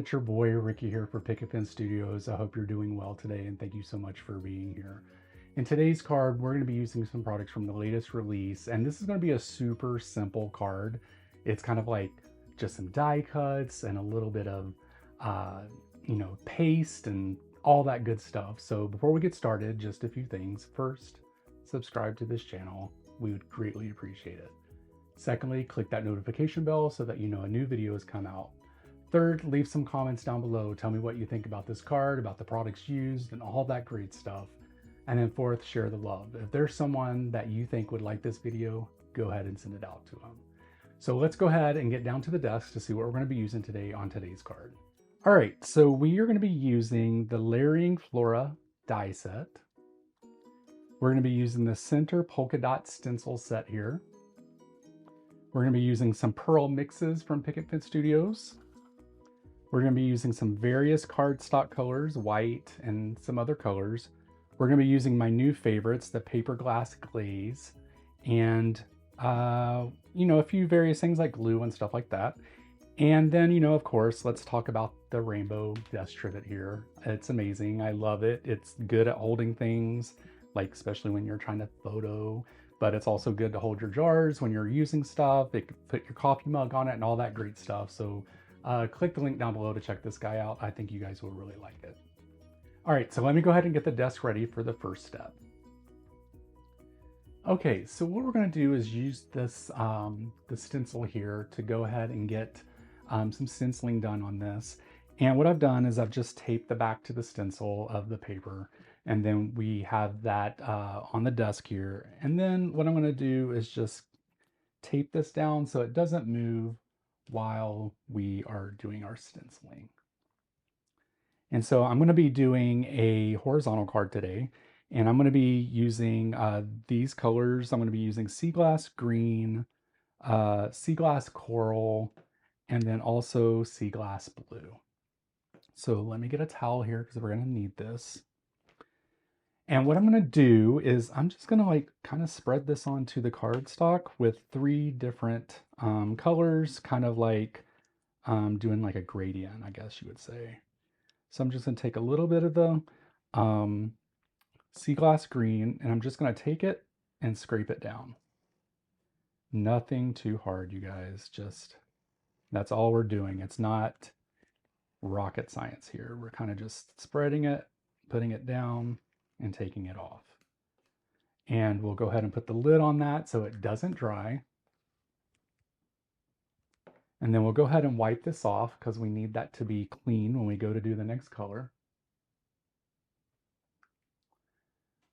it's your boy Ricky here for Pick Pen Studios. I hope you're doing well today and thank you so much for being here. In today's card, we're going to be using some products from the latest release, and this is going to be a super simple card. It's kind of like just some die cuts and a little bit of, paste and all that good stuff. So before we get started, just a few things. First, subscribe to this channel. We would greatly appreciate it. Secondly, click that notification bell so that you know a new video has come out. Third, leave some comments down below. Tell me what you think about this card, about the products used, and all that great stuff. And then fourth, share the love. If there's someone that you think would like this video, go ahead and send it out to them. So let's go ahead and get down to the desk to see what we're going to be using today on today's card. All right, so we are going to be using the layering Flora die set. We're going to be using the center polka dot stencil set here. We're going to be using some pearl mixes from Pick Pen Studios. We're going to be using some various cardstock colors, white and some other colors. We're going to be using my new favorites, the paper glass glaze, and a few various things like glue and stuff like that. And then, of course, let's talk about the rainbow desk trivet here. It's amazing. I love it. It's good at holding things, like especially when you're trying to photo, but it's also good to hold your jars when you're using stuff. It could put your coffee mug on it and all that great stuff. So click the link down below to check this guy out. I think you guys will really like it. All right, so let me go ahead and get the desk ready for the first step. Okay, so what we're going to do is use this the stencil here to go ahead and get some stenciling done on this. And what I've done is I've just taped the back to the stencil of the paper, and then we have that on the desk here. And then what I'm going to do is just tape this down so it doesn't move while we are doing our stenciling. And so I'm going to be doing a horizontal card today, and I'm going to be using these colors. I'm going to be using sea glass green, sea glass coral, and then also sea glass blue. So let me get a towel here because we're going to need this. And what I'm going to do is I'm just going to kind of spread this onto the cardstock with 3 different colors, kind of like doing like a gradient, I guess you would say. So I'm just going to take a little bit of the sea glass green, and I'm just going to take it and scrape it down. Nothing too hard, you guys. Just, that's all we're doing. It's not rocket science here. We're kind of just spreading it, putting it down, and taking it off. And we'll go ahead and put the lid on that so it doesn't dry. And then we'll go ahead and wipe this off because we need that to be clean when we go to do the next color.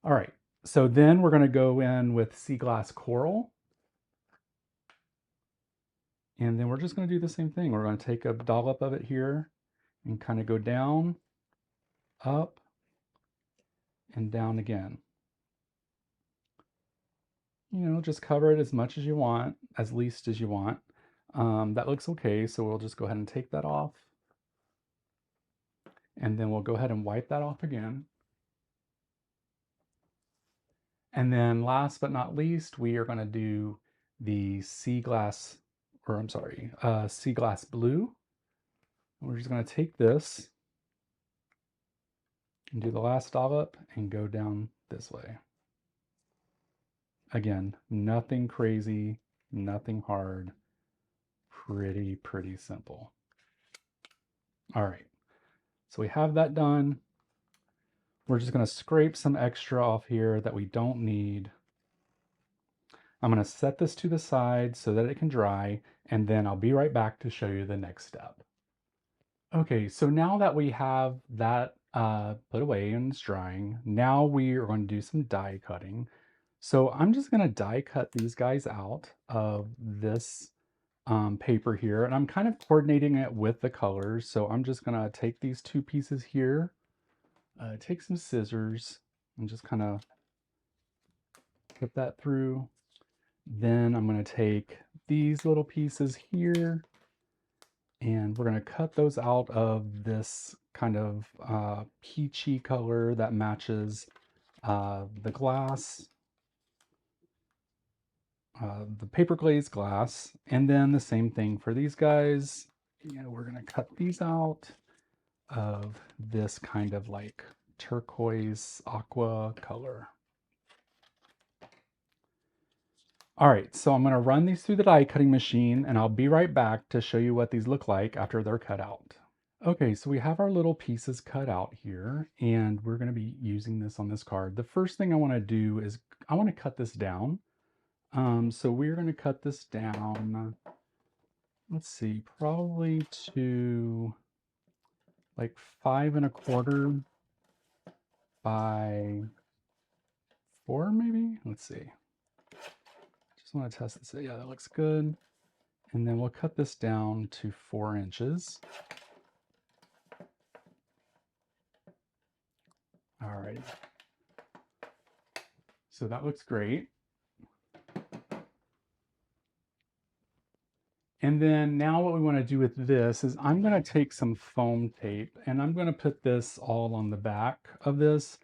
All right, so then we're going to go in with sea glass coral. And then we're just going to do the same thing. We're going to take a dollop of it here and kind of go down, up, and down again. Just cover it as much as you want, as least as you want. That looks okay, so we'll just go ahead and take that off. And then we'll go ahead and wipe that off again. And then last but not least, we are going to do the sea glass blue. We're just going to take this and do the last dollop and go down this way. Again, nothing crazy, nothing hard, pretty simple. All right, so we have that done. We're just going to scrape some extra off here that we don't need. I'm going to set this to the side so that it can dry, and then I'll be right back to show you the next step. Okay, so now that we have that put away and it's drying, now we are going to do some die cutting. So I'm just going to die cut these guys out of this paper here, and I'm kind of coordinating it with the colors. So I'm just going to take these 2 pieces here, take some scissors, and just kind of put that through. Then I'm going to take these little pieces here, and we're going to cut those out of this kind of peachy color that matches the glass, the paper glaze glass. And then the same thing for these guys. And we're gonna cut these out of this kind of like turquoise aqua color. All right, so I'm gonna run these through the die cutting machine and I'll be right back to show you what these look like after they're cut out. Okay, so we have our little pieces cut out here and we're gonna be using this on this card. The first thing I wanna do is I wanna cut this down. So we're gonna cut this down, let's see, probably to like 5¼ by 4 maybe? Let's see. Just want to test this. Yeah, that looks good. And then we'll cut this down to 4 inches. All right. So that looks great. And then now what we want to do with this is I'm going to take some foam tape and I'm going to put this all on the back of this.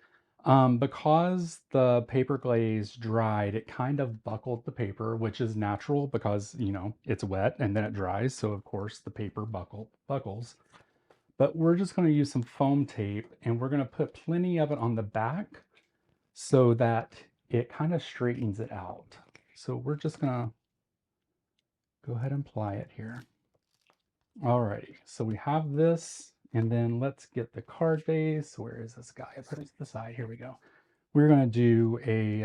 Because the paper glaze dried, it kind of buckled the paper, which is natural because, you know, it's wet and then it dries. So of course the paper buckles. But we're just going to use some foam tape and we're going to put plenty of it on the back so that it kind of straightens it out. So we're just going to go ahead and apply it here. Alrighty, so we have this, and then let's get the card base. Where is this guy? I put it to the side. Here we go. We're going to do a,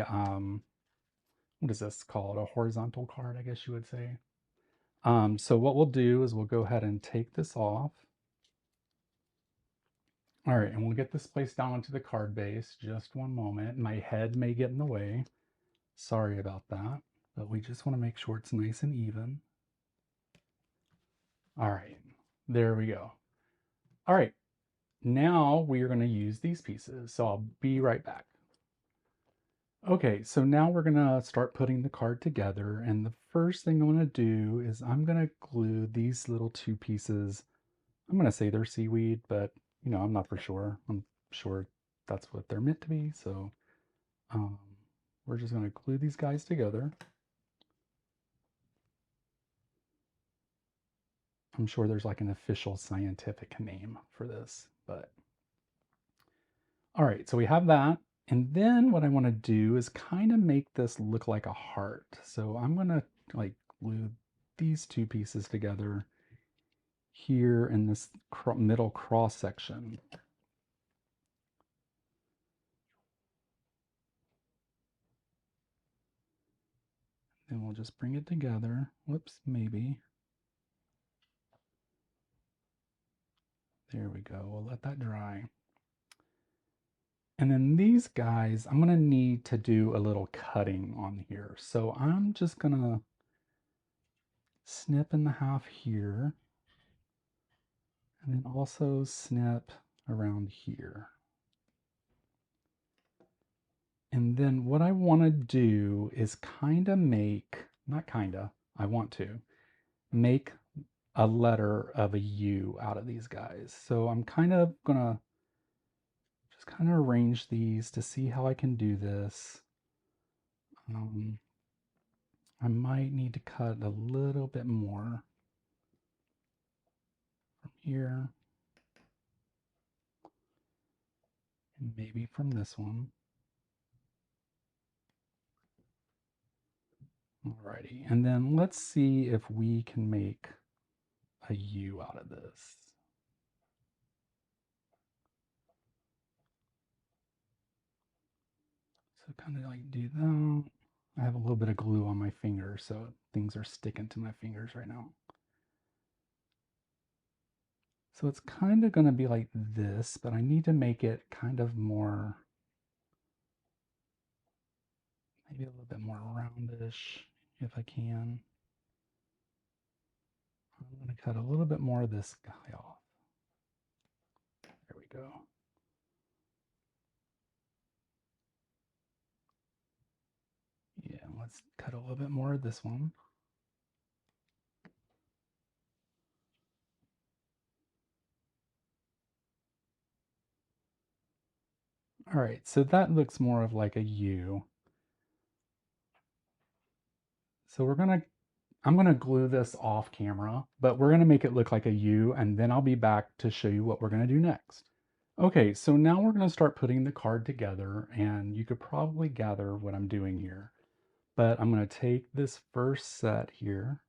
what is this called? A horizontal card, I guess you would say. So what we'll do is we'll go ahead and take this off. All right, and we'll get this placed down onto the card base. Just one moment. My head may get in the way. Sorry about that, but we just want to make sure it's nice and even. All right, there we go. All right, now we are going to use these pieces, so I'll be right back. Okay, so now we're going to start putting the card together, and the first thing I'm going to do is I'm going to glue these little 2 pieces. I'm going to say they're seaweed, but you know, I'm not for sure. I'm sure that's what they're meant to be, so we're just going to glue these guys together. I'm sure there's like an official scientific name for this, but all right, so we have that. And then what I want to do is kind of make this look like a heart. So I'm going to like glue these 2 pieces together here in this middle cross section. Then we'll just bring it together. Whoops, maybe. There we go. We'll let that dry. And then these guys, I'm going to need to do a little cutting on here. So I'm just going to snip in the half here. And then also snip around here. And then what I want to do is kind of make, not kind of, I want to make a letter of a U out of these guys. So I'm kind of going to just kind of arrange these to see how I can do this. I might need to cut a little bit more from here. And maybe from this one. Alrighty, and then let's see if we can make a U out of this. So kind of like do that. I have a little bit of glue on my finger, so things are sticking to my fingers right now. So it's kind of going to be like this, but I need to make it kind of more, maybe a little bit more roundish if I can. I'm going to cut a little bit more of this guy off. There we go. Yeah, let's cut a little bit more of this one. All right, so that looks more of like a U. So we're going to I'm going to glue this off camera, but we're going to make it look like a U, and then I'll be back to show you what we're going to do next. Okay, so now we're going to start putting the card together, and you could probably gather what I'm doing here. But I'm going to take this first set here,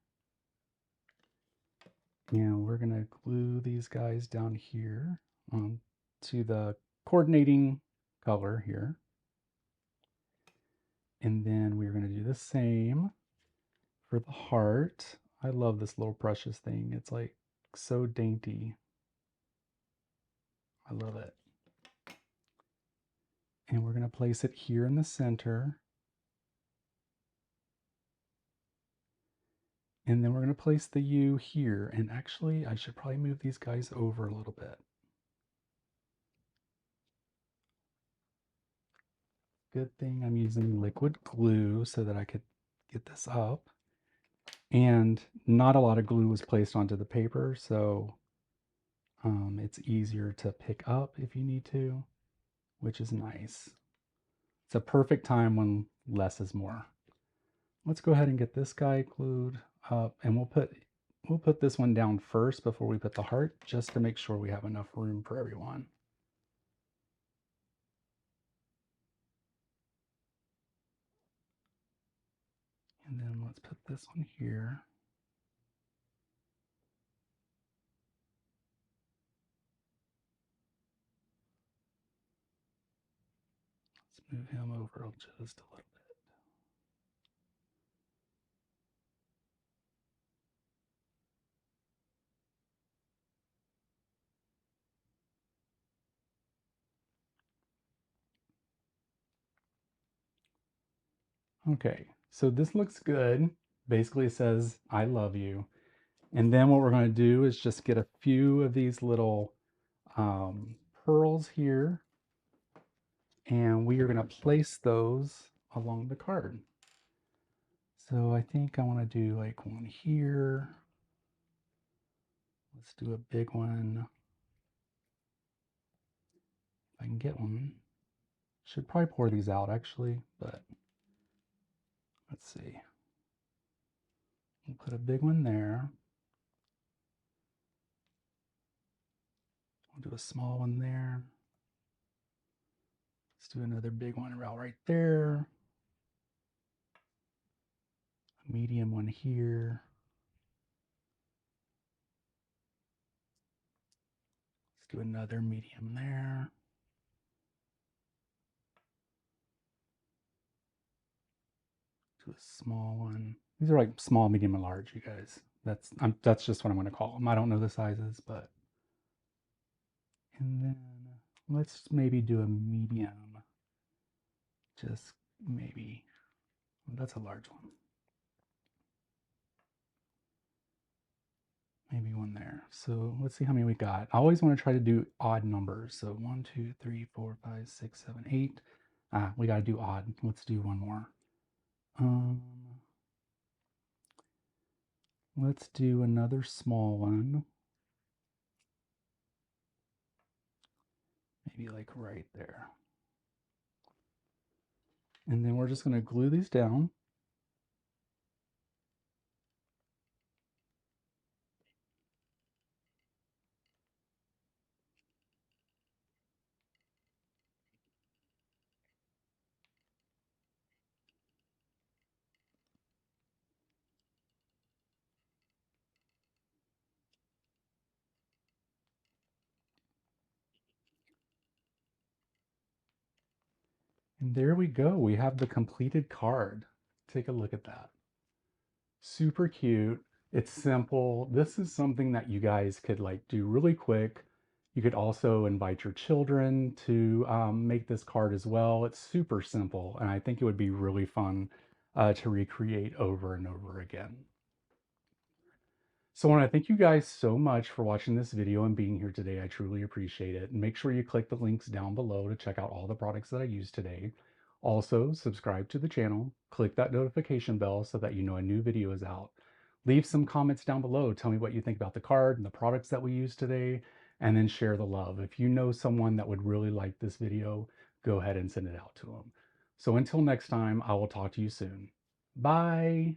and we're going to glue these guys down here to the coordinating color here. And then we're going to do the same for the heart. I love this little precious thing. It's like so dainty. I love it. And we're going to place it here in the center. And then we're going to place the U here. And actually, I should probably move these guys over a little bit. Good thing I'm using liquid glue so that I could get this up. And not a lot of glue was placed onto the paper, so it's easier to pick up if you need to, which is nice. It's a perfect time when less is more. Let's go ahead and get this guy glued up, and we'll put this one down first before we put the heart, just to make sure we have enough room for everyone. And then let's put this one here. Let's move him over just a little bit. Okay, so this looks good. Basically it says, I love you. And then what we're going to do is just get a few of these little pearls here, and we are going to place those along the card. So I think I want to do like one here. Let's do a big one. If I can get one. Should probably pour these out actually, but let's see. We'll put a big one there. We'll do a small one there. Let's do another big one right there. A medium one here. Let's do another medium there. Do a small one. These are like small, medium, and large, you guys. That's just what I'm going to call them. I don't know the sizes, but. And then let's maybe do a medium. Just maybe. That's a large one. Maybe one there. So let's see how many we got. I always want to try to do odd numbers. So 1, 2, 3, 4, 5, 6, 7, 8. We got to do odd. Let's do one more. Let's do another small one. Maybe like right there. And then we're just going to glue these down. And there we go. We have the completed card. Take a look at that. Super cute. It's simple. This is something that you guys could like do really quick. You could also invite your children to make this card as well. It's super simple, and I think it would be really fun to recreate over and over again. So I want to thank you guys so much for watching this video and being here today. I truly appreciate it. And make sure you click the links down below to check out all the products that I used today. Also, subscribe to the channel, click that notification bell so that you know a new video is out. Leave some comments down below. Tell me what you think about the card and the products that we used today, and then share the love. If you know someone that would really like this video, go ahead and send it out to them. So until next time, I will talk to you soon. Bye.